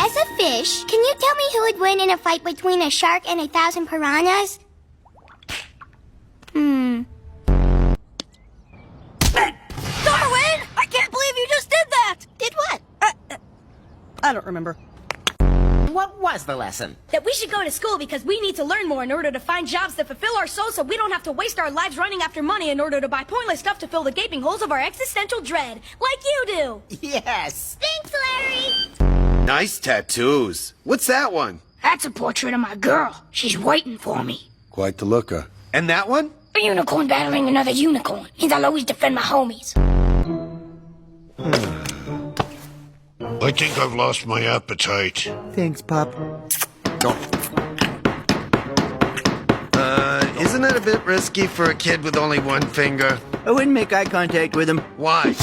As a fish, can you tell me who would win in a fight between a shark and 1,000 piranhas? Darwin! I can't believe you just did that! Did what? I don't remember. What was the lesson? That we should go to school because we need to learn more in order to find jobs that fulfill our souls so we don't have to waste our lives running after money in order to buy pointless stuff to fill the gaping holes of our existential dread. Like you do! Yes. Thanks, Larry. Nice tattoos. What's that one? That's a portrait of my girl. She's waiting for me. Quite the looker. And that one? A unicorn battling another unicorn means I'll always defend my homies. I think I've lost my appetite. Thanks, Pop. Isn't it a bit risky for a kid with only one finger? I wouldn't make eye contact with him. Why?